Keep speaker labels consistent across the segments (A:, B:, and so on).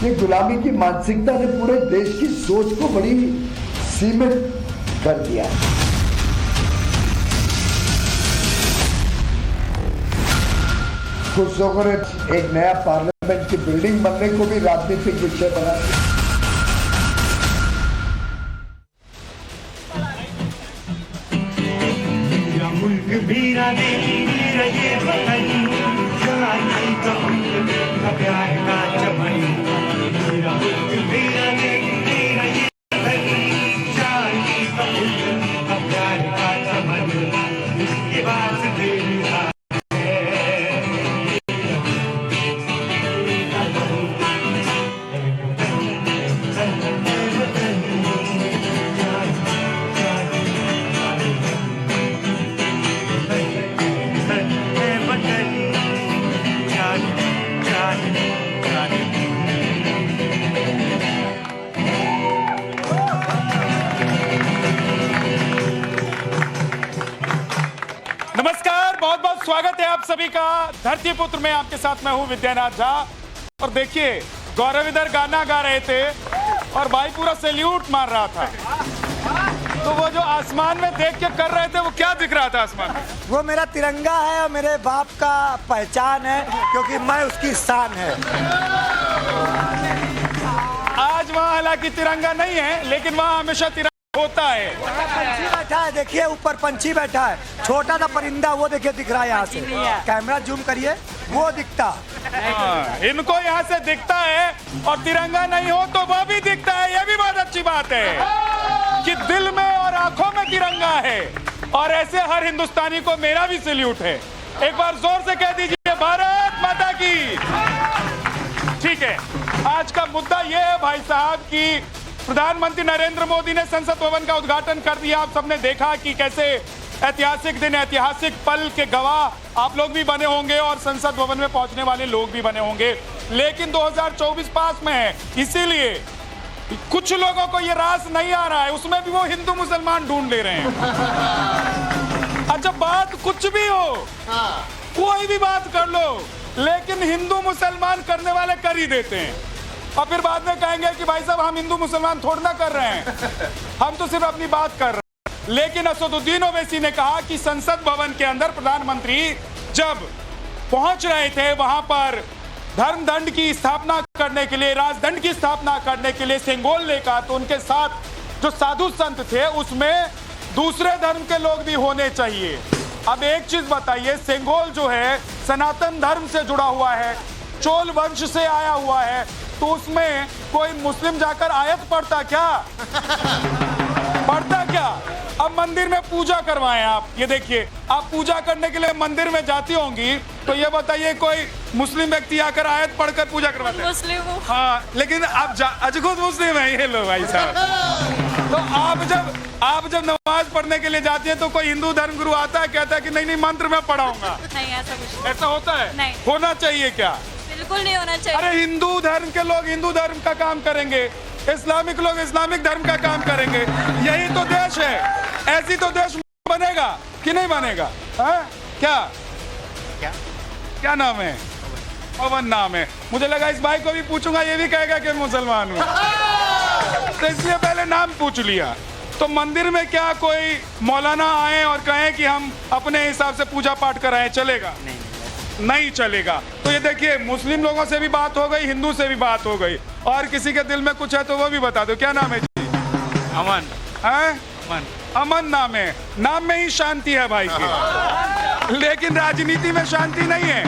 A: ये गुलामी की मानसिकता ने पूरे देश की सोच को बड़ी सीमित कर दिया है। कुछ लोगों ने एक नया पार्लियामेंट की बिल्डिंग बनने को भी राजनीतिक विषय बना दिया।
B: नमस्कार, बहुत बहुत स्वागत है आप सभी का धरती पुत्र में। आपके साथ मैं हूं विद्यानाथ झा। और देखिए, गौरव इधर गाना गा रहे थे और भाई पूरा सैल्यूट मार रहा था। तो वो जो आसमान में देख के कर रहे थे, वो क्या दिख रहा था आसमान में?
C: वो मेरा तिरंगा है और मेरे बाप का पहचान है, क्योंकि मैं उसकी शान है।
B: आज वहाँ हालांकि तिरंगा नहीं है, लेकिन वहाँ हमेशा तिरंगा होता है।
C: पंछी बैठा है, देखिए ऊपर पंछी बैठा है, छोटा सा परिंदा, वो देखिए दिख रहा है यहाँ से। कैमरा जूम करिए, वो दिखता।
B: इनको यहाँ से दिखता है और तिरंगा नहीं हो तो वो भी दिखता है। ये भी बहुत अच्छी बात है कि दिल में और आंखों में तिरंगा है। और ऐसे हर हिंदुस्तानी को मेरा भी सैल्यूट है। एक बार जोर से कह दीजिए, भारत माता की। ठीक है, आज का मुद्दा ये है भाई साहब की प्रधानमंत्री नरेंद्र मोदी ने संसद भवन का उद्घाटन कर दिया। आप सबने देखा कि कैसे ऐतिहासिक दिन, ऐतिहासिक पल के गवाह आप लोग भी बने होंगे और संसद भवन में पहुंचने वाले लोग भी बने होंगे। लेकिन 2024 पास में है, इसीलिए कुछ लोगों को ये रास नहीं आ रहा है, उसमें भी वो हिंदू मुसलमान ढूंढ ले रहे हैं। अच्छा, बात कुछ भी हो, कोई भी बात कर लो, लेकिन हिंदू मुसलमान करने वाले कर ही देते हैं। और फिर बाद में कहेंगे कि भाई साहब हम हिंदू मुसलमान थोड़ा ना कर रहे हैं, हम तो सिर्फ अपनी बात कर रहे हैं। लेकिन असदुद्दीन ओवैसी ने कहा कि संसद भवन के अंदर प्रधानमंत्री जब पहुंच रहे थे, वहां पर धर्म दंड की स्थापना करने के लिए, राजदंड की स्थापना करने के लिए सेंगोल लेकर, तो उनके साथ जो साधु संत थे उसमें दूसरे धर्म के लोग भी होने चाहिए। अब एक चीज बताइए, सेंगोल जो है सनातन धर्म से जुड़ा हुआ है, चोल वंश से आया हुआ है, तो उसमें कोई मुस्लिम जाकर आयत पढ़ता क्या? पढ़ता क्या? अब मंदिर में पूजा करवाएं आप। ये देखिए, आप पूजा करने के लिए मंदिर में जाती होंगी, तो ये बताइए कोई मुस्लिम व्यक्ति आकर आयत पढ़कर पूजा करवाते हैं?
D: मुस्लिम हूँ।
B: हाँ, लेकिन आप खुद मुस्लिम है। ये लो भाई साहब। तो आप जब नमाज पढ़ने के लिए जाती है तो कोई हिंदू धर्म गुरु आता है, कहता है कि नहीं मंत्र में पढ़ाऊंगा?
D: नहीं, ऐसा कुछ
B: ऐसा होता है?
D: नहीं।
B: होना चाहिए क्या?
D: बिल्कुल नहीं होना चाहिए।
B: अरे हिंदू धर्म के लोग हिंदू धर्म का काम करेंगे, इस्लामिक लोग इस्लामिक धर्म का काम करेंगे। यही तो देश है। ऐसी तो देश बनेगा कि नहीं बनेगा? क्या क्या क्या नाम है? पवन नाम है। मुझे लगा इस भाई को भी पूछूंगा, ये भी कहेगा कि मुसलमान हूँ, तो इसलिए पहले नाम पूछ लिया। तो मंदिर में क्या कोई मौलाना आए और कहें कि हम अपने हिसाब से पूजा पाठ कराएं, चलेगा? नहीं चलेगा। तो ये देखिए, मुस्लिम लोगों से भी बात हो गई, हिंदू से भी बात हो गई, और किसी के दिल में कुछ है तो वो भी बता दो। क्या नाम है जी?
E: अमन।
B: अमन। अमन नाम है। नाम में ही शांति है भाई के। लेकिन राजनीति में शांति नहीं है,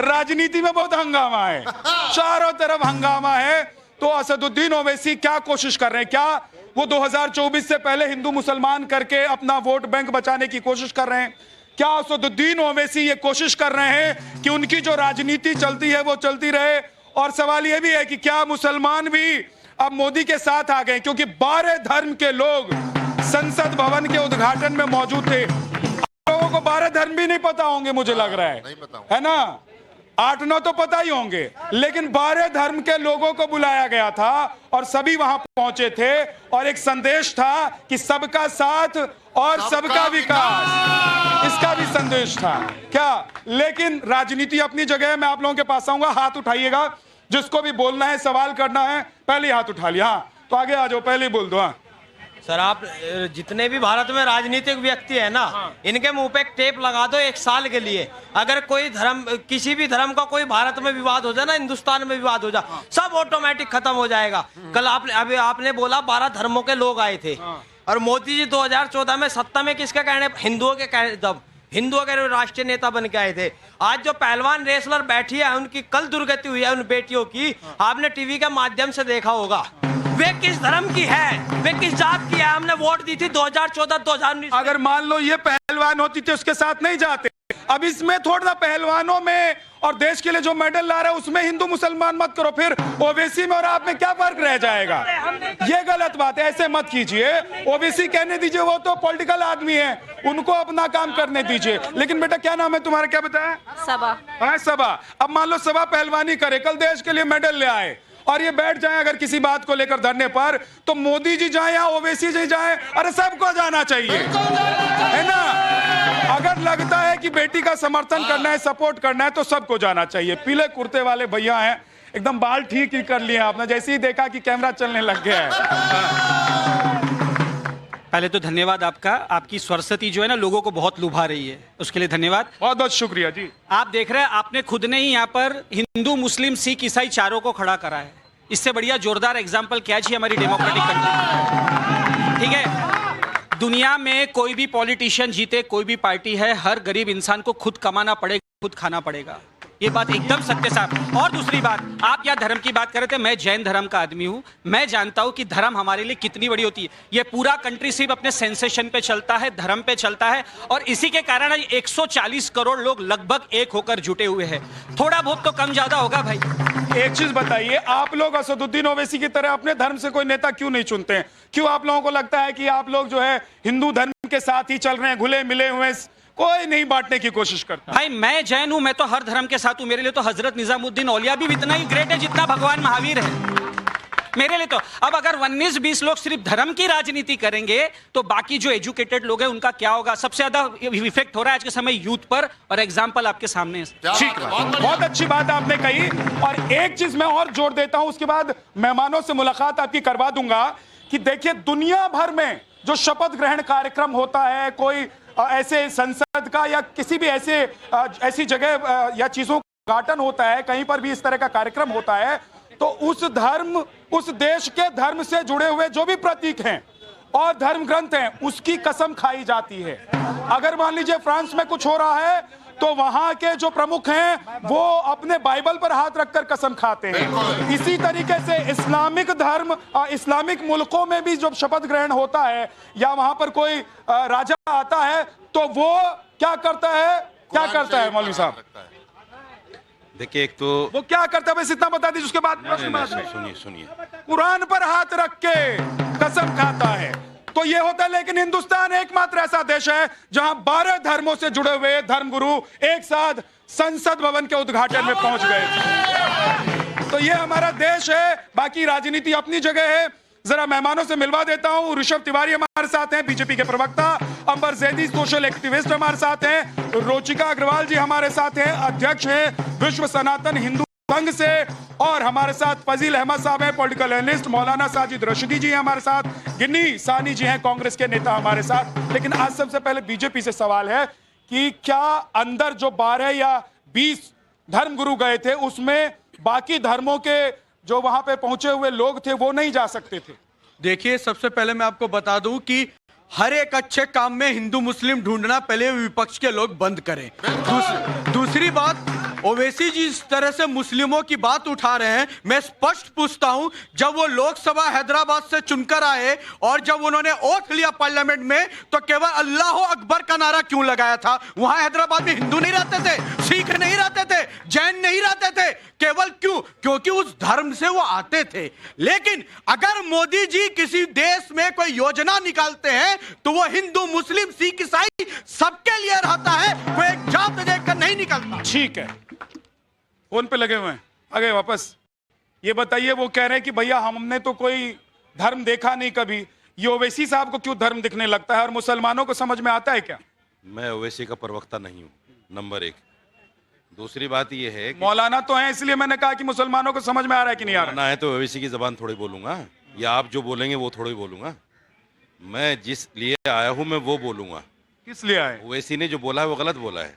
B: राजनीति में बहुत हंगामा है, चारों तरफ हंगामा है। तो असदुद्दीन ओवैसी क्या कोशिश कर रहे हैं? क्या वो 2024 से पहले हिंदू मुसलमान करके अपना वोट बैंक बचाने की कोशिश कर रहे हैं? क्या असदुद्दीन ओवैसी ये कोशिश कर रहे हैं कि उनकी जो राजनीति चलती है वो चलती रहे? और सवाल ये भी है कि क्या मुसलमान भी अब मोदी के साथ आ गए? क्योंकि 12 धर्म के लोग संसद भवन के उद्घाटन में मौजूद थे। लोगों को 12 धर्म भी नहीं पता होंगे, मुझे लग रहा है ना? 8-9 तो पता ही होंगे, लेकिन 12 धर्म के लोगों को बुलाया गया था और सभी वहां पहुंचे थे। और एक संदेश था कि सबका साथ और सबका विकास, इसका भी संदेश था क्या? लेकिन राजनीति अपनी जगह है। मैं आप लोगों के पास आऊंगा, हाथ उठाइएगा जिसको भी बोलना है, सवाल करना है, पहले हाथ उठा लिया। हाँ, तो आगे आ जाओ, पहले ही बोल दो। हाँ
E: सर, आप जितने भी भारत में राजनीतिक व्यक्ति है ना, इनके मुंह पे एक टेप लगा दो 1 साल के लिए। अगर कोई धर्म, किसी भी धर्म का कोई भारत में विवाद हो जाए ना, हिंदुस्तान में विवाद हो जाए, सब ऑटोमेटिक खत्म हो जाएगा। कल आपने बोला 12 धर्मों के लोग आए थे, और मोदी जी 2014 में सत्ता में किसके कहने, हिंदुओं के कहने, जब हिंदुओं के राष्ट्रीय नेता बन के आए थे। आज जो पहलवान रेसलर बैठी है, उनकी कल दुर्गति हुई है उन बेटियों की, आपने टीवी के माध्यम से देखा होगा। वे किस धर्म की है, वे किस जात की है? हमने वोट दी थी 2014-2019।
B: अगर मान लो ये पहलवान होती थी, उसके साथ नहीं जाते। अब इसमें थोड़ा पहलवानों में और देश के लिए जो मेडल ला रहा है उसमें हिंदू मुसलमान मत करो, फिर ओबीसी में और आप में क्या फर्क रह जाएगा? ये गलत बात है, ऐसे मत कीजिए। ओबीसी कहने दीजिए, वो तो पॉलिटिकल आदमी है, उनको अपना काम करने दीजिए। लेकिन बेटा क्या नाम है तुम्हारा, क्या बताया?
D: सबा।
B: हाँ सबा। अब मान लो सबा पहलवानी करे, कल देश के लिए मेडल ले आए और ये बैठ जाए अगर किसी बात को लेकर धरने पर, तो मोदी जी जाए या ओवैसी जी जाए, अरे सबको जाना चाहिए, है ना? अगर लगता है कि बेटी का समर्थन करना है, सपोर्ट करना है, तो सबको जाना चाहिए। पीले कुर्ते वाले भैया हैं, एकदम बाल ठीक ही कर लिए आपने, जैसे ही देखा कि कैमरा चलने लग गया है।
F: पहले तो धन्यवाद आपका, आपकी सरस्वती जो है ना लोगों को बहुत लुभा रही है, उसके लिए धन्यवाद।
B: बहुत बहुत शुक्रिया जी।
F: आप देख रहे हैं, आपने खुद ने ही यहाँ पर हिंदू, मुस्लिम, सिख, ईसाई चारों को खड़ा करा है। इससे बढ़िया जोरदार एग्जाम्पल क्या चाहिए हमारी डेमोक्रेटिक कंट्री? ठीक है, दुनिया में कोई भी पॉलिटिशियन जीते, कोई भी पार्टी है, हर गरीब इंसान को खुद कमाना पड़ेगा, खुद खाना पड़ेगा। ये बात एकदम सत्य साहब। और दूसरी बात, आप यहाँ धर्म की बात कर रहे थे, मैं जैन धर्म का आदमी हूँ, मैं जानता हूँ कि धर्म हमारे लिए कितनी बड़ी होती है। ये पूरा कंट्री सिर्फ अपने सेंसेशन पे चलता है, धर्म पे चलता है, और इसी के कारण 140 करोड़ लोग लगभग एक होकर जुटे हुए हैं। थोड़ा बहुत तो कम ज्यादा होगा भाई।
B: एक चीज बताइए, आप लोग असदुद्दीन ओवैसी की तरह अपने धर्म से कोई नेता क्यों नहीं चुनते हैं? क्यों आप लोगों को लगता है कि आप लोग जो है हिंदू धर्म के साथ ही चल रहे हैं, घुले मिले हुए, कोई नहीं बांटने की कोशिश करता?
F: भाई मैं जैन हूं, मैं तो हर धर्म के साथ हूं। मेरे लिए तो हजरत निजामुद्दीन औलिया भी इतना ही ग्रेट है जितना भगवान महावीर है मेरे लिए। तो अब अगर 19-20 लोग सिर्फ धर्म की राजनीति करेंगे तो बाकी जो एजुकेटेड लोग हैं उनका क्या होगा? सबसे ज्यादा इफेक्ट हो रहा है आज के समय यूथ पर, और एग्जाम्पल आपके सामने है।
B: ठीक है, बहुत अच्छी बात आपने कही। और एक चीज मैं और जोड़ देता हूं, उसके बाद मेहमानों से मुलाकात आपकी करवा दूंगा, कि देखिए दुनिया भर में जो शपथ ग्रहण कार्यक्रम होता है, कोई ऐसे संसद का या किसी भी ऐसी जगह या चीजों का उद्घाटन होता है, कहीं पर भी इस तरह का कार्यक्रम होता है, तो उस धर्म, उस देश के धर्म से जुड़े हुए जो भी प्रतीक हैं और धर्म ग्रंथ हैं, उसकी कसम खाई जाती है। अगर मान लीजिए फ्रांस में कुछ हो रहा है, तो वहां के जो प्रमुख हैं वो अपने बाइबल पर हाथ रखकर कसम खाते हैं। इसी तरीके से इस्लामिक धर्म, इस्लामिक मुल्कों में भी जब शपथ ग्रहण होता है या वहां पर कोई राजा आता है, तो वो क्या करता है मौलवी साहब?
G: देखिए, एक तो
B: वो क्या करता है, बस इतना बता दीजिए, उसके बाद
G: सुनिए,
B: कुरान पर हाथ रख के कसम खाता है। तो ये होता है, लेकिन हिंदुस्तान एकमात्र ऐसा देश है जहां 12 धर्मों से जुड़े हुए धर्मगुरु एक साथ संसद भवन के उद्घाटन में पहुंच गए। तो ये हमारा देश है, बाकी राजनीति अपनी जगह है। जरा मेहमानों से मिलवा देता हूं। ऋषभ तिवारी हमारे साथ हैं, बीजेपी के प्रवक्ता। अंबर जैदी सोशल एक्टिविस्ट हमारे साथ हैं। रोचिका अग्रवाल जी हमारे साथ हैं, अध्यक्ष हैं विश्व सनातन हिंदू संघ से। और हमारे साथ फजील अहमद साहब हैं, पॉलिटिकल एनालिस्ट। मौलाना साजिद रशीदी जी हमारे साथ। गिन्नी सानी जी हैं, कांग्रेस के नेता हमारे साथ। लेकिन आज सबसे पहले बीजेपी से सवाल है कि क्या अंदर जो 12 या 20 धर्मगुरु गए थे, उसमें बाकी धर्मों के जो वहां पे पहुंचे हुए लोग थे वो नहीं जा सकते थे?
H: देखिए, सबसे पहले मैं आपको बता दूं कि हर एक अच्छे काम में हिंदू मुस्लिम ढूंढना पहले विपक्ष के लोग बंद करें। दूसरी बात, ओवैसी जी इस तरह से मुस्लिमों की बात उठा रहे हैं। मैं स्पष्ट पूछता हूं, जब वो लोकसभा हैदराबाद से चुनकर आए और जब उन्होंने ओथ लिया पार्लियामेंट में, तो केवल अल्लाह अकबर का नारा क्यों लगाया था? वहां हैदराबाद में हिंदू नहीं रहते थे, सिख नहीं रहते थे, जैन नहीं रहते थे। केवल क्यों? क्योंकि उस धर्म से वो आते थे। लेकिन अगर मोदी जी किसी देश में कोई योजना निकालते हैं तो वो हिंदू मुस्लिम सिख ईसाई सबके लिए रहता है, कोई एक जात देखकर नहीं निकलता।
B: ठीक है, फोन पे लगे हुए हैं, आगे वापस। ये बताइए, वो कह रहे हैं कि भैया हमने तो कोई धर्म देखा नहीं कभी। ये ओवैसी साहब को क्यों धर्म दिखने लगता है, और मुसलमानों को समझ में आता है क्या?
G: मैं ओवैसी का प्रवक्ता नहीं हूं, नंबर 1। दूसरी बात ये है कि
B: मौलाना तो है, इसलिए मैंने कहा कि मुसलमानों को समझ में आ रहा है कि नहीं आ रहा
G: ना है तो ओवैसी की जबान थोड़ी बोलूंगा, या आप जो बोलेंगे वो थोड़ी बोलूंगा। मैं जिस लिए आया हूं मैं वो बोलूंगा।
B: किस लिए आए?
G: ओवैसी ने जो बोला है वो गलत बोला है।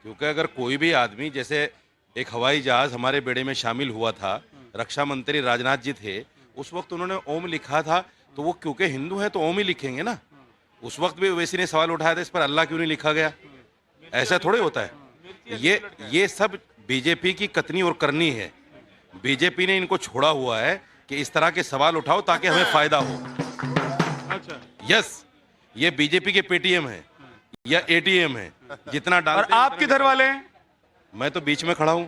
G: क्योंकि अगर कोई भी आदमी, जैसे एक हवाई जहाज हमारे बेड़े में शामिल हुआ था, रक्षा मंत्री राजनाथ जी थे, उस वक्त उन्होंने ओम लिखा था, तो वो क्योंकि हिंदू है तो ओम ही लिखेंगे ना। उस वक्त भी ओवैसी ने सवाल उठाया था इस पर अल्लाह क्यों नहीं लिखा गया। ऐसा थोड़े होता है। ये सब बीजेपी की कतनी और करनी है। बीजेपी ने इनको छोड़ा हुआ है कि इस तरह के सवाल उठाओ ताकि हमें फायदा हो। यस, ये बीजेपी के पेटीएम है या एटीएम है, जितना डाल।
B: और आप किधर वाले हैं?
G: मैं तो बीच में खड़ा हूं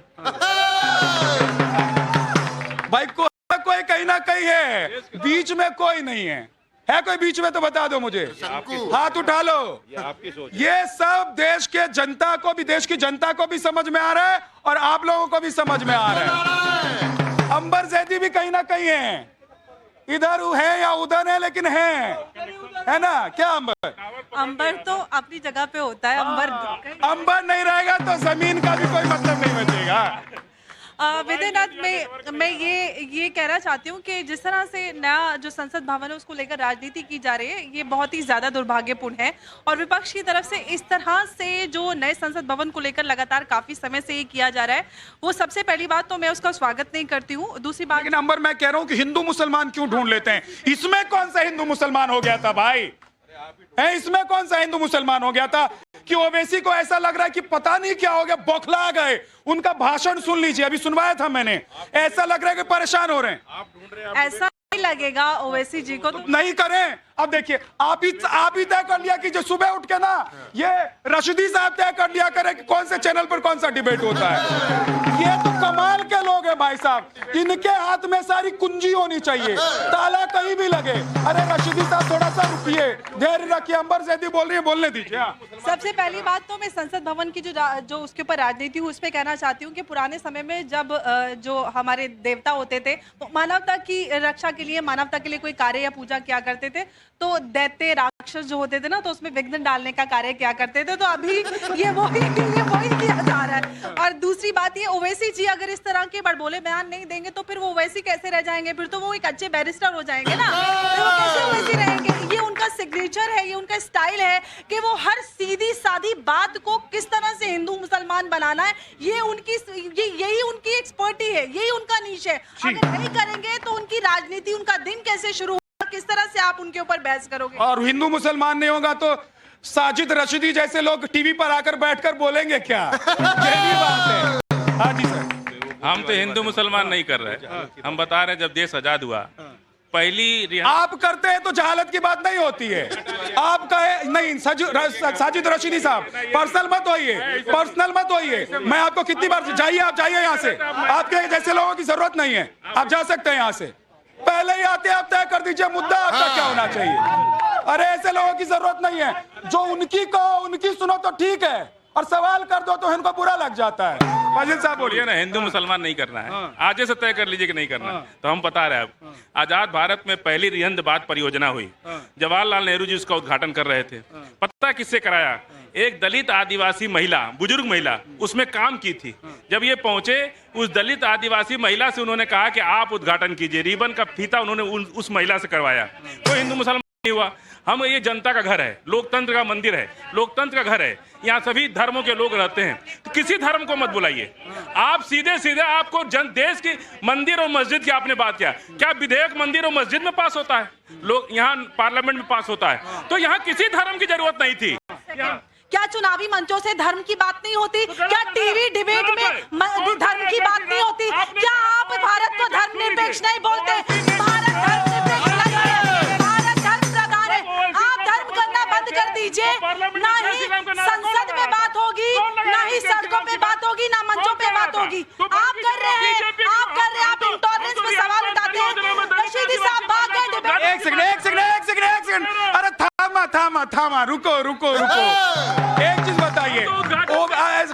B: भाई। कोई कहीं ना कहीं है, बीच में कोई नहीं है। है कोई बीच में तो बता दो मुझे, हाथ उठा लो।
G: आपकी सोच।
B: ये सब देश के जनता को भी, देश की जनता को भी समझ में आ रहा है और आप लोगों को भी समझ में आ रहा है। अंबर जैदी भी कहीं ना कहीं है, इधर है या उधर है, लेकिन है ना। क्या अंबर?
D: अंबर तो अपनी जगह पे होता है।
B: अंबर नहीं रहेगा तो जमीन का भी कोई मतलब नहीं बचेगा।
D: विद्यानाथ, मैं ये कहना चाहती हूँ कि जिस तरह से नया जो संसद भवन है उसको लेकर राजनीति की जा रही है, ये बहुत ही ज्यादा दुर्भाग्यपूर्ण है। और विपक्ष की तरफ से इस तरह से जो नए संसद भवन को लेकर लगातार काफी समय से ये किया जा रहा है, वो सबसे पहली बात तो मैं उसका स्वागत नहीं करती हूँ। दूसरी बात,
B: लेकिन अंबर मैं कह रहा हूँ कि हिंदू मुसलमान क्यों ढूंढ लेते हैं? इसमें कौन सा हिंदू मुसलमान हो गया था भाई? इसमें कौन सा हिंदू मुसलमान हो गया था कि ओवैसी को ऐसा लग रहा है कि पता नहीं क्या हो गया, बौखला गए। उनका भाषण सुन लीजिए, अभी सुनवाया था मैंने। ऐसा लग रहा है कि परेशान हो रहे हैं।
D: ऐसा नहीं लगेगा ओवैसी जी को तो
B: नहीं करें। अब देखिए, आप ही तय कर लिया कि जो सुबह उठ के ना ये रशीदी साहब तय कर लिया करे कि कौन से चैनल पर कौन सा डिबेट होता है। ये तो कमाल के लोग हैं भाई साहब। इनके हाथ में सारी कुंजी होनी चाहिए, ताला कहीं भी लगे। अरे रशीदी साहब थोड़ा सा रुकिए, धैर्य रखिए। अंबर जैदी बोल रही है, बोलने दीजिए।
D: सबसे पहली बात तो मैं संसद भवन की जो उसके ऊपर राजनीति हुई उस पर कहना चाहती हूँ कि पुराने समय में जब जो हमारे देवता होते थे वो मानवता की रक्षा के लिए, मानवता के लिए कोई कार्य या पूजा किया करते थे, तो दैत्य राक्षस जो होते थे ना, तो उसमें विघ्न डालने का कार्य क्या करते थे। तो अभी ये वही किया जा रहा है। और दूसरी बात ये, ओवैसी जी अगर इस तरह के बड़बोले बयान नहीं देंगे तो फिर वो ओवैसी कैसे रह जाएंगे? फिर तो वो एक अच्छे बैरिस्टर हो जाएंगे ना, तो वो कैसे ओवैसी रहेंगे? ये उनका सिग्नेचर है, ये उनका स्टाइल है कि वो हर सीधी सादी बात को किस तरह से हिंदू मुसलमान बनाना है, यही उनकी एक्सपर्टी है, यही उनका नीश है। अगर नहीं करेंगे तो उनकी राजनीति, उनका दिन कैसे शुरू, किस तरह से आप उनके ऊपर बहस करोगे?
B: और हिंदू मुसलमान नहीं होगा तो साजिद रशीदी जैसे लोग टीवी पर आकर बैठकर बोलेंगे क्या? यही बात है। हाँ जी सर।
I: हम तो हिंदू मुसलमान नहीं कर रहे, हम बता रहे जब देश आजाद हुआ पहली
B: आप करते हैं तो जहालत की बात नहीं होती है। आप कहे नहीं, साजिद रशीदी साहब पर्सनल मत होइए। मैं आपको कितनी बार, जाइए, आप जाइए यहाँ से। आपके जैसे लोगों की जरूरत नहीं है, आप जा सकते हैं यहाँ से। पहले ही आते आप तय कर दीजिए मुद्दा आपका क्या होना चाहिए। अरे ऐसे लोगों की जरूरत नहीं है। जो उनकी कहो उनकी सुनो तो ठीक है, और सवाल कर दो तो इनको बुरा लग जाता है। फाजिल साहब बोलिए
I: ना, हिंदू मुसलमान नहीं करना है, आज से तय कर लीजिए कि नहीं करना। तो हम बता रहे हैं, अब आजाद भारत में पहली रिहंद बात परियोजना हुई, जवाहरलाल नेहरू जी उसका उद्घाटन कर रहे थे। पता किससे कराया? एक दलित आदिवासी महिला, बुजुर्ग महिला उसमें काम की थी। जब ये पहुंचे, उस दलित आदिवासी महिला से उन्होंने कहा कि आप उद्घाटन कीजिए। रिबन का फीता उन्होंने उस महिला से करवाया। तो हिंदू मुसलमान नहीं हुआ। हम, ये जनता का घर है, लोकतंत्र का मंदिर है, लोकतंत्र का घर है, यहाँ सभी धर्मों के लोग रहते हैं। तो किसी धर्म को मत बुलाइए। आप सीधे आपको देश की मंदिर और मस्जिद की आपने बात किया, क्या विधेयक मंदिर और मस्जिद में पास होता है? लोग यहाँ पार्लियामेंट में पास होता है। तो यहाँ किसी धर्म की जरूरत नहीं थी।
D: क्या चुनावी मंचों से धर्म की बात नहीं होती? क्या टीवी डिबेट में धर्म की बात नहीं होती? क्या आप भारत को धर्मनिरपेक्ष नहीं बोलते? भारत धर्मनिरपेक्ष नहीं है, भारत धर्म प्रधान है। आप धर्म करना बंद कर दीजिए। ना ही संसद में बात होगी, ना ही सड़कों पे बात होगी, ना मंचों पे बात होगी। आप कर रहे हैं, आप इंटॉलरेंस पे सवाल उठाते हैं। रशीदी साहब भाग गए डिबेट।
B: एक सेकंड। अरे थामा, रुको। एक चीज बताइए,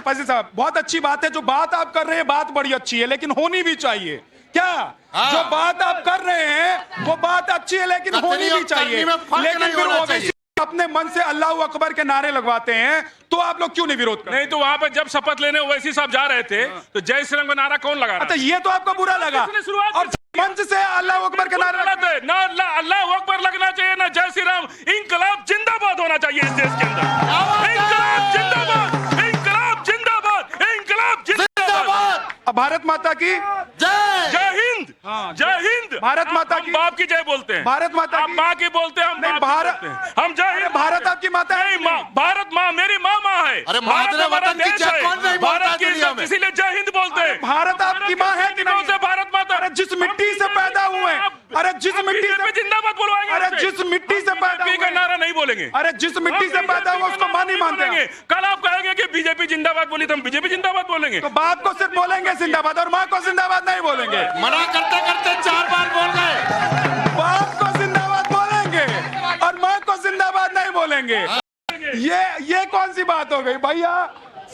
B: फाजिल साहब, बहुत अच्छी बात है जो बात आप कर रहे हैं, बात बड़ी अच्छी है, लेकिन होनी भी चाहिए। क्या जो बात आप कर रहे हैं वो बात अच्छी है, लेकिन होनी भी चाहिए। लेकिन फिर ओवैसी अपने मन से अल्लाह अकबर के नारे लगवाते हैं तो आप लोग क्यों नहीं विरोध करते?
I: नहीं तो वहां पे जब शपथ लेने ओवैसी साहब जा रहे थे तो जय श्री राम का नारा कौन लगा रहा
B: अच्छा ये तो आपको बुरा लगा
I: किसने शुरुआत
B: और मंच से अल्लाह अकबर के नारे
I: गलत है ना। अल्लाह अकबर लगना चाहिए ना जय श्री राम। इंकलाब जिंदाबाद होना चाहिए इस देश के अंदर। इंकलाब जिंदाबाद, इंकलाब जिंदाबाद, इंकलाब जिंदाबाद।
B: अब भारत माता की
I: जय हिंद, जय हिंद।
B: भारत माता की
I: बाप की जय बोलते हैं,
B: भारत माता
I: आप
B: की
I: माँ की बोलते हैं, हम
B: नहीं,
I: बाप की
B: भारत-
I: बोलते हैं। हम जय हिंद।
B: भारत आपकी माता है
I: नहीं माँ, भारत माँ मेरी माँ है।
J: अरे
I: भारत
J: मादरे
I: हमारा
J: वतन की
I: देश
J: जय
I: है।
J: कौन नहीं बोलता
I: भारत की
J: दुनिया
I: इज्जत,
J: में?
I: इसीलिए जय हिंद बोलते हैं।
B: भारत आपकी माँ है कि नहीं?
I: से भारत माता।
B: अरे जिस मिट्टी से पैदा हुए हैं, अरे जिस मिट्टी से
I: जिंदाबाद बुलवाएंगे,
B: अरे जिस मिट्टी से पैदा
I: बीजेपी का
B: हुए
I: नारा नहीं बोलेंगे।
B: अरे जिस मिट्टी से पैदा हुआ उसको मां नहीं मानते हैं।
I: कल आप कहेंगे कि बीजेपी जिंदाबाद बोली तो हम बीजेपी जिंदाबाद बोलेंगे।
B: तो बाप को सिर्फ बोलेंगे जिंदाबाद और माँ को जिंदाबाद नहीं बोलेंगे।
J: मना करते करते 4 बार बोल गए।
B: बाप को जिंदाबाद बोलेंगे और माँ को जिंदाबाद नहीं बोलेंगे। ये कौन सी बात हो गई भैया?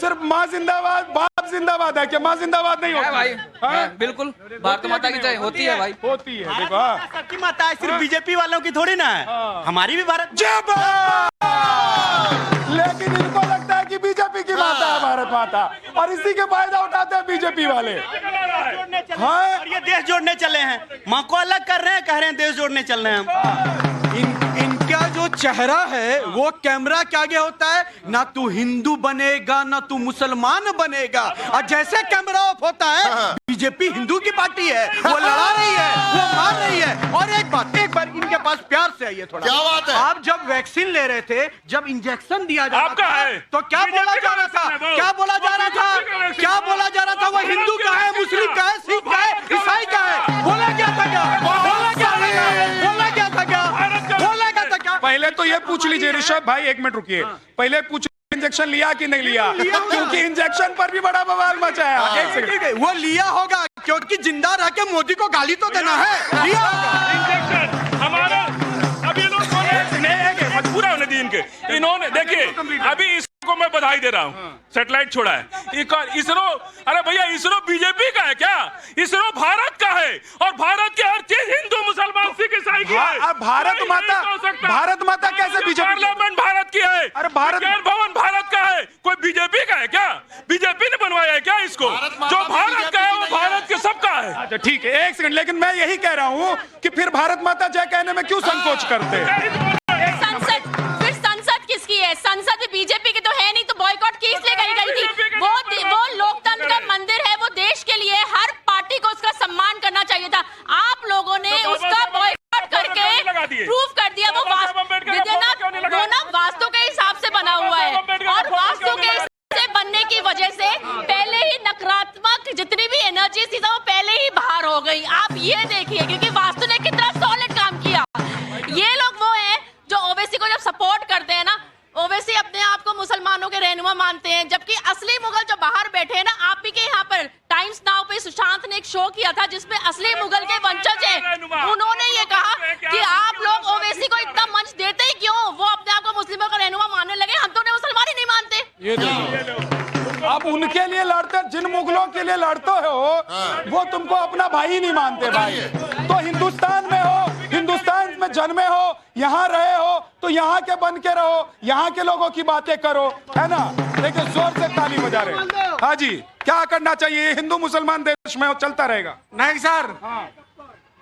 B: सिर्फ माँ जिंदाबाद बाप जिंदाबाद है क्या? माँ जिंदाबाद नहीं होती
K: भाई
B: हाँ?
K: बिल्कुल भारत माता की जय होती है भाई,
B: होती है। देखो हाँ।
C: सबकी माता है, सिर्फ बीजेपी वालों की थोड़ी ना है, हमारी भी भारत।
B: जय भारत। लेकिन इनको लगता है कि बीजेपी की माता है भारत माता और इसी के फायदा उठाते हैं बीजेपी वाले। हाँ
C: और ये देश जोड़ने चले हैं, माँ को अलग कर रहे हैं, कह रहे हैं देश जोड़ने चल रहे हैं हम।
H: इनका जो चेहरा है वो कैमरा के आगे होता है। ना तू हिंदू बनेगा ना तू मुसलमान बनेगा, और जैसे कैमरा ऑफ होता है बीजेपी हिंदू की पार्टी है, वो लड़ा रही है, वो मार रही है। और एक बार इनके पास प्यार से आइए थोड़ा।
J: क्या बात है?
H: आप जब वैक्सीन ले रहे थे, जब इंजेक्शन दिया जा
I: आपका
H: रहा था
I: है।
H: तो क्या बोला जा रहा था? क्या बोला जा रहा था? क्या बोला जा रहा था? वो हिंदू का है, मुस्लिम का है, सिख का है, ईसाई का है। बोला क्या था? क्या बोला क्या था? बोला क्या था? क्या बोला क्या था? क्या
B: पहले तो ये पूछ लीजिए ऋषभ भाई, एक मिनट रुकिए। पहले पूछ इंजेक्शन लिया कि नहीं लिया, क्योंकि इंजेक्शन पर भी बड़ा बवाल मचा है। एक सेकंड।
H: वो लिया होगा क्योंकि जिंदा रह के मोदी को गाली तो देना है। लिया होगा।
I: इंजेक्शन हमारा अब ये लोग पूरा होने दी इनके। इन्होंने देखिए अभी इसको मैं बधाई दे रहा हूँ, सैटेलाइट छोड़ा है इसरो। अरे भैया इसरो बीजेपी का है क्या? इसरो भारत का है और भारत की हर चीज हिंदू मुसलमान सिख ईसाई की है।
B: भारत माता कैसे बीजेपी?
I: पार्लियामेंट भारत की है।
B: अरे
I: विज्ञान भवन भारत का है, कोई बीजेपी का है क्या? बीजेपी ने बनवाया है क्या इसको? जो भारत का है वो भारत के सबका है।
B: अच्छा ठीक है, एक सेकंड। लेकिन मैं यही कह रहा हूँ कि फिर भारत माता जय कहने में क्यों संकोच करते हैं?
L: संसद किसकी है? संसद बीजेपी की तो है नहीं, तो बॉयकॉट की इसलिए कही गई थी। वो लोकतंत्र का मंदिर है, वो देश के लिए हर पार्टी को उसका सम्मान करना चाहिए था। आप लोगों ने उसका बॉयकॉट करके प्रूफ कर दिया। वो वास्तु के हिसाब से बना हुआ है और वास्तु के से बनने की वजह से पहले ही नकारात्मक जितनी भी एनर्जी थी वो पहले ही बाहर हो गई। आप ये देखिए क्योंकि वास्तु ने कितना सॉलिड काम किया। ये लोग वो हैं जो ओवैसी को जब सपोर्ट करते हैं ना, ओवैसी अपने आप को मुसलमानों के रहनुमा मानते हैं, जबकि असली मुगल जो बाहर बैठे हैं ना, आप ही के यहाँ पर टाइम्स नाउ पे सुशांत ने एक शो किया था जिसमें असली मुगल के वंशज हैं, उन्होंने ये कहा कि आप लोग ओवैसी को इतना मंच देते ही क्यों? वो अपने आप को मुस्लिमों का रहनुमा मानने लगे, हम तो उन्हें मुसलमान ही नहीं मानते।
B: ये देखो, अब उनके लिए लड़ते, जिन मुगलों के लिए लड़ते हो वो तुमको अपना भाई नहीं मानते भाई। तो हिंदुस्तान में हो, हिंदुस्तान में जन्मे हो, यहाँ रहे हो तो यहाँ के बन के रहो, यहाँ के लोगों की बातें करो, है ना? देखिए जोर से ताली बजा रहे। हाँ जी, क्या करना चाहिए? हिंदू मुसलमान देश में चलता रहेगा।
H: नहीं सर,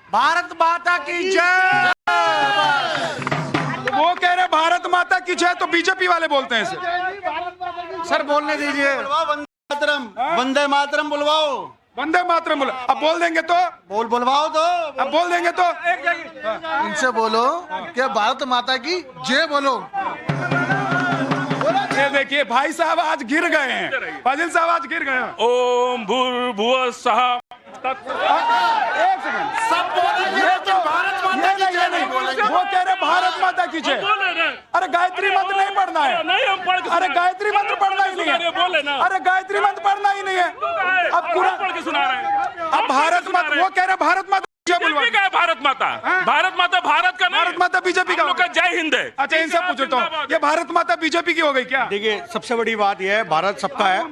H: भारत माता की जय।
B: वो कह रहे भारत माता की जय, तो बीजेपी वाले बोलते हैं
H: सर बोलने दीजिए।
J: वंदे मातरम बुलवाओ।
B: वंदे मातरम बोलो। अब बोल देंगे तो
J: बुलवाओ तो।
B: अब बोल देंगे तो
J: इनसे बोलो कि भारत माता की जय बोलो।
B: ये देखिए भाई साहब आज गिर गए हैं, फाजिल साहब आज गिर गए हैं।
I: ओम भूर्भुवः स्वः।
B: एक सेकंड, सब ये नहीं, वो कह रहे भारत माता की जय। अरे गायत्री मंत्र नहीं पढ़ना है। अरे गायत्री मंत्र पढ़ना ही नहीं है। अरे गायत्री मंत्र पढ़ना ही नहीं है। अब पूरा
I: पढ़ के सुना रहे हैं।
B: अब भारत माता, वो कह रहे भारत माता
I: बीजेपी का है। भारत माता, भारत माता भारत का नहीं,
B: भारत माता बीजेपी का
I: जय हिंद है।
B: अच्छा इनसे पूछता हूँ, ये भारत माता बीजेपी की हो गई क्या?
H: देखिए सबसे बड़ी बात यह है, भारत सबका है,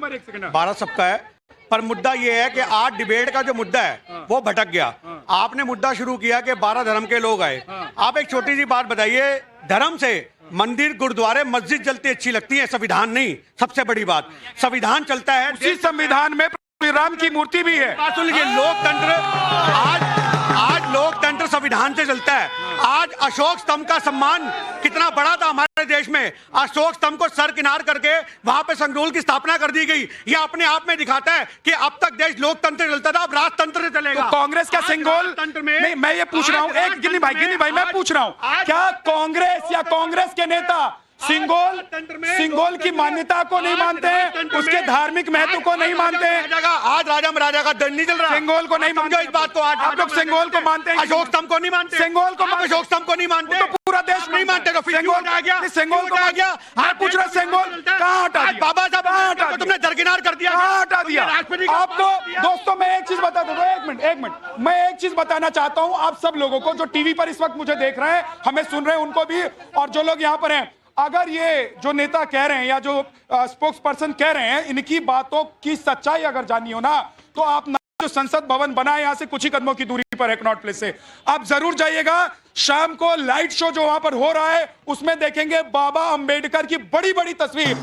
H: भारत सबका है, पर मुद्दा ये है कि आज डिबेट का जो मुद्दा है वो भटक गया। आपने मुद्दा शुरू किया कि 12 धर्म के लोग आए। आप एक छोटी सी बात बताइए, धर्म से मंदिर, गुरुद्वारे, मस्जिद जलती अच्छी लगती है, संविधान नहीं। सबसे बड़ी बात, संविधान चलता है।
B: उसी संविधान में राम की मूर्ति भी है।
H: बात सुनिए, लोकतंत्र आज लोकतंत्र संविधान से चलता है। आज अशोक स्तंभ का सम्मान कितना बड़ा था हमारे देश में। अशोक स्तंभ को सरकिनार करके वहां पे संगरूल की स्थापना कर दी गई। यह अपने आप में दिखाता है कि अब तक देश लोकतंत्र से चलता था, अब राजतंत्र से चलेगा।
B: तो कांग्रेस का सिंगोल
H: तंत्र में
B: नहीं, मैं ये पूछ रहा हूँ, एक गिनी भाई मैं पूछ रहा हूँ, क्या कांग्रेस या कांग्रेस के नेता सिंगोल की मान्यता को नहीं मानते हैं, उसके धार्मिक महत्व को नहीं मानते हैं?
H: आज राजा महाराजा का दंड नहीं चल रहा।
B: सिंगोल को नहीं मानते
H: इस बात को। आज
B: आप लोग सिंगोल को मानते हैं,
H: अशोक स्तंभ को नहीं मानते।
B: सिंगोल को
H: अशोक स्तंभ को नहीं मानते
B: तो पूरा देश
H: नहीं मानते। तो
B: सिंगोल
H: आ गया,
B: सिंगोल को आ गया। मैं पूछ रहा सिंगोल कहाँ हटा दिया?
H: बाबा साहब तुमने दरकिनार कर दिया,
B: कहाँ हटा दिया? आपको दोस्तों मैं एक चीज बता दूं, एक मिनट मैं एक चीज बताना चाहता हूं आप सब लोगों को जो टीवी पर इस वक्त मुझे देख रहे हैं, हमें सुन रहे हैं, उनको भी, और जो लोग यहाँ पर हैं। अगर ये जो नेता कह रहे हैं या जो स्पोक्स पर्सन कह रहे हैं, इनकी बातों की सच्चाई अगर जाननी हो ना, तो आप जो संसद भवन बना है यहाँ से कुछ ही कदमों की दूरी पर है, कनॉट प्लेस से, आप जरूर जाइएगा। शाम को लाइट शो जो वहां पर हो रहा है उसमें देखेंगे बाबा अंबेडकर की बड़ी बड़ी तस्वीर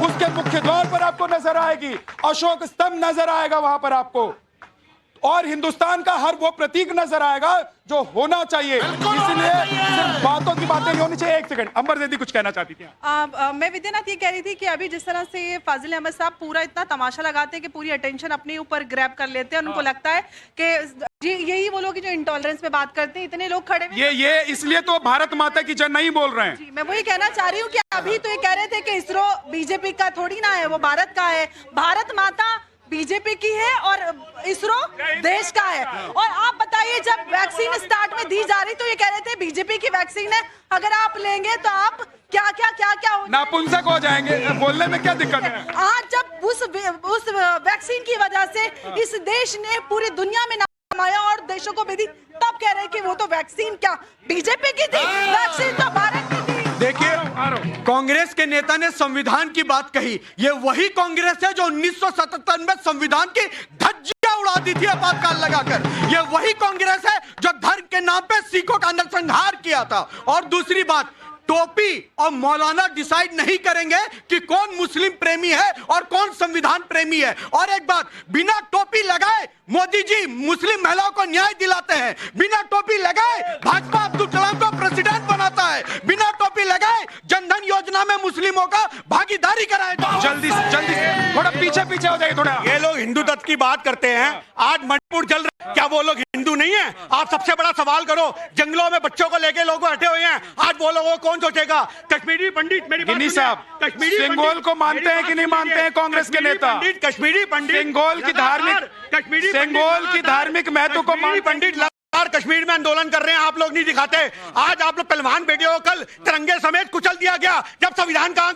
B: उसके मुख्य द्वार पर आपको नजर आएगी, अशोक स्तंभ नजर आएगा वहां पर आपको, और हिंदुस्तान का हर वो प्रतीक नजर आएगा जो होना चाहिए। इसलिए सिर्फ बातों की बातें नहीं होनी चाहिए। एक सेकंड, अंबर दीदी कुछ कहना चाहती थी।
D: मैं विद्यानाथ ये कह रही थी कि अभी जिस तरह से फाजिल अहमद साहब पूरा इतना तमाशा लगाते हैं कि पूरी अटेंशन अपने ऊपर ग्रैब कर लेते हैं, उनको लगता है कि यही वो लोग जो इंटॉलरेंस पे बात करते हैं, इतने लोग खड़े
B: ये इसलिए तो भारत माता की जय नहीं बोल रहे हैं।
D: मैं वही कहना चाह रही हूँ कि अभी तो ये कह रहे थे कि इसरो बीजेपी का थोड़ी ना है, वो भारत का है। भारत माता बीजेपी की है और इसरो देश का है। और आप बताइए, जब वैक्सीन स्टार्ट में दी जा रही तो ये कह रहे थे बीजेपी की वैक्सीन है, अगर आप लेंगे तो आप क्या
B: नापुंसक हो जाएंगे। बोलने में क्या दिक्कत है?
D: आज जब उस वैक्सीन की वजह से इस देश ने पूरी दुनिया में नाम कमाया और देशों को भी दी, तब कह रहे हैं कि वो तो वैक्सीन क्या बीजेपी की थी, वैक्सीन तो भारत की थी।
H: देखिए, कांग्रेस के नेता ने संविधान की बात कही। ये वही कांग्रेस है जो 1977 में संविधान की धज्जियां उड़ा दी थी आपातकाल लगाकर। ये वही कांग्रेस है जो धर्म के नाम पे सिखों का नरसंहार किया था। और दूसरी बात, टोपी और मौलाना डिसाइड नहीं करेंगे कि कौन मुस्लिम प्रेमी है और कौन संविधान प्रेमी है। और एक बात, बिना टोपी लगाए मोदी जी मुस्लिम महिलाओं को न्याय दिलाते हैं। बिना टोपी लगाए भाजपा अब्दुल कलाम को प्रेसिडेंट बनाता है। बिना टोपी लगाए जनधन योजना में मुस्लिमों का भागीदारी कराया।
B: जल्दी से थोड़ा पीछे हो जाइए थोड़ा।
H: ये लोग हिंदू तत्व की बात करते हैं। आज मणिपुर जल रहा है, क्या वो लोग हिंदू नहीं है? आप सबसे बड़ा सवाल करो, जंगलों में बच्चों को लेके लोग हटे हुए हैं, आज वो लोगों को कौन सोचेगा? कश्मीरी पंडित, मेरी बात
B: साहब, सिंगोल को मानते हैं कि नहीं मानते हैं कांग्रेस के नेता?
H: कश्मीरी पंडित
B: सिंगोल की धार्मिक महत्व को
H: पंडित कश्मीर में आंदोलन कर रहे हैं, आप लोग नहीं दिखाते। आज आप लोग पहलवान बेटियों को कल तिरंगे समेत कुचल दिया गया, जब संविधान कहां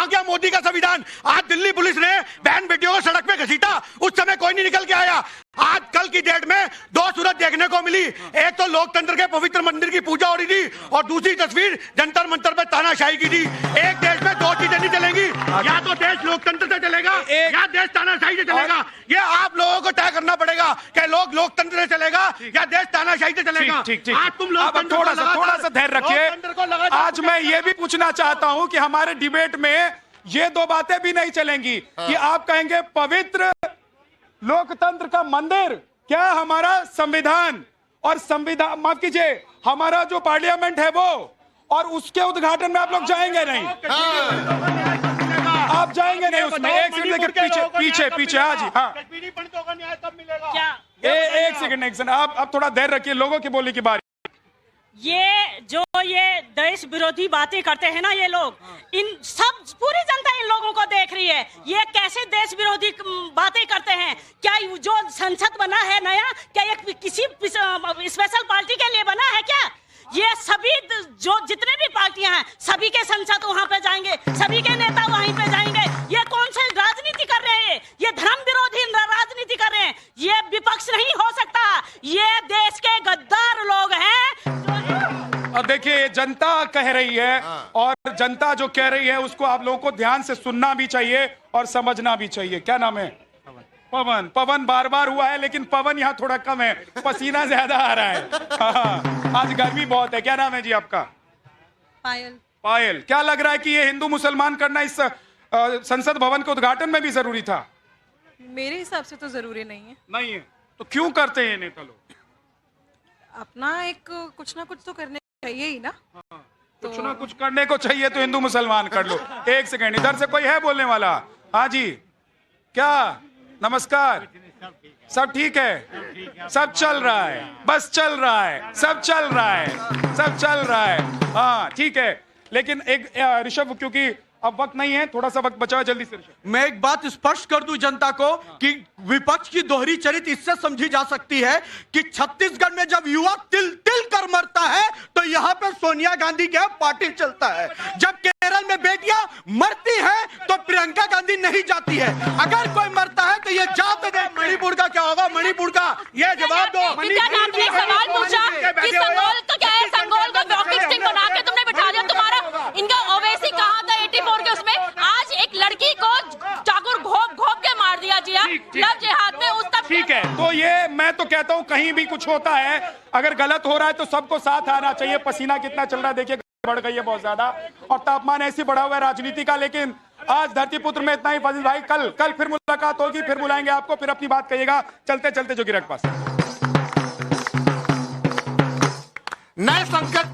H: गया मोदी का संविधान? आज दिल्ली पुलिस ने बहन बेटियों को सड़क पे घसीटा, उस समय कोई नहीं निकल के आया। आज कल की डेट में दो सूरत देखने को मिली, एक तो लोकतंत्र के पवित्र मंदिर की पूजा हो रही थी और दूसरी तस्वीर जंतर मंतर पे तानाशाही की थी। एक देश में दो चीजें नहीं चलेंगी, या तो देश लोकतंत्र से चलेगा या देश तानाशाही से चलेगा। ये आप लोगों को तय करना पड़ेगा कि लोकतंत्र से चलेगा या देश तानाशाही से चलेगा।
B: आज तुम थोड़ा सा धैर्य रखिए। आज मैं ये भी पूछना चाहता हूं कि हमारे डिबेट में ये दो बातें भी नहीं चलेंगी कि आप कहेंगे पवित्र लोकतंत्र का मंदिर, क्या हमारा संविधान और संविधान, माफ कीजिए, हमारा जो पार्लियामेंट है वो, और उसके उद्घाटन में आप लोग जाएंगे नहीं? आप जाएंगे नहीं उसमें? एक सेकंड पीछे हाँ जी, हाँ
H: कश्मीरी पंडितों का न्याय कब मिलेगा?
B: एक सेकंड आप थोड़ा धैर्य रखिए, लोगों की बोलने की बारी।
L: ये देश विरोधी बातें करते हैं ना ये लोग, इन सब पूरी जनता इन लोगों को देख रही है, ये कैसे देश विरोधी बातें करते हैं। क्या जो संसद बना है नया, क्या ये किसी स्पेशल पार्टी के लिए बना है क्या? ये सभी जो जितने भी पार्टियां हैं सभी के संसद वहां पे जाएंगे, सभी के नेता वहीं पे जाएंगे। ये कौन सी राजनीति कर रहे हैं? ये धर्म विरोधी राजनीति कर रहे हैं। ये विपक्ष नहीं हो सकता, ये देश के गद्दार लोग हैं।
B: अब देखिए, जनता कह रही है और जनता जो कह रही है उसको आप लोगों को ध्यान से सुनना भी चाहिए और समझना भी चाहिए। क्या नाम है? पवन बार बार हुआ है, लेकिन पवन यहाँ थोड़ा कम है, पसीना ज्यादा आ रहा है। हाँ, आज गर्मी बहुत है। क्या नाम है जी आपका? पायल, क्या लग रहा है कि ये हिंदू मुसलमान करना इस संसद भवन के उद्घाटन में भी जरूरी था?
D: मेरे हिसाब से तो जरूरी नहीं है।
B: नहीं है तो क्यों करते हैं नेता लोग?
D: अपना एक कुछ ना कुछ तो करने चाहिए ही ना।
B: कुछ ना कुछ करने को चाहिए तो हिंदू मुसलमान कर लो। एक सेकंड, इधर से कोई है बोलने वाला? हाँ जी, क्या नमस्कार, सब ठीक है? सब चल रहा है, बस चल रहा है, सब चल रहा है, सब चल रहा है। हाँ ठीक है, लेकिन एक ऋषभ, क्योंकि अब वक्त नहीं है, थोड़ा सा वक्त बचा है, जल्दी से ऋषभ।
H: मैं एक बात स्पष्ट कर दूं जनता को कि विपक्ष की दोहरी चरित्र इससे समझी जा सकती है कि छत्तीसगढ़ में जब युवा तिल तिल कर मरता है तो यहां पर सोनिया गांधी के पार्टी चलता है। जब केरल में बेटियां मरती हैं तो प्रियंका गांधी नहीं जाती है। अगर कोई मरता है तो ये जात दे। मणिपुर का क्या होगा? मणिपुर का ये जवाब दो।
L: आपने एक सवाल पूछा कि संगोल का क्या है? संगोल को वॉकिंग स्टिक बना के तुमने बिठा दिया। तुम्हारा इनका ओवैसी कहा था 84 के उसमें, आज एक लड़की को चाकू घोप घोप के मार दिया जी। लव जिहाद में उसका
B: ठीक है, तो ये मैं तो कहता हूं कहीं भी कुछ होता है, अगर गलत हो रहा है तो सबको साथ आना चाहिए। पसीना कितना चल रहा है देखिए, बढ़ गई है बहुत ज्यादा, और तापमान ऐसे बढ़ा हुआ है राजनीति का। लेकिन आज धरतीपुत्र में इतना ही फजील भाई, कल फिर मुलाकात होगी, फिर बुलाएंगे आपको, फिर अपनी बात कहिएगा। चलते चलते जो गिरक पास
J: नए संकट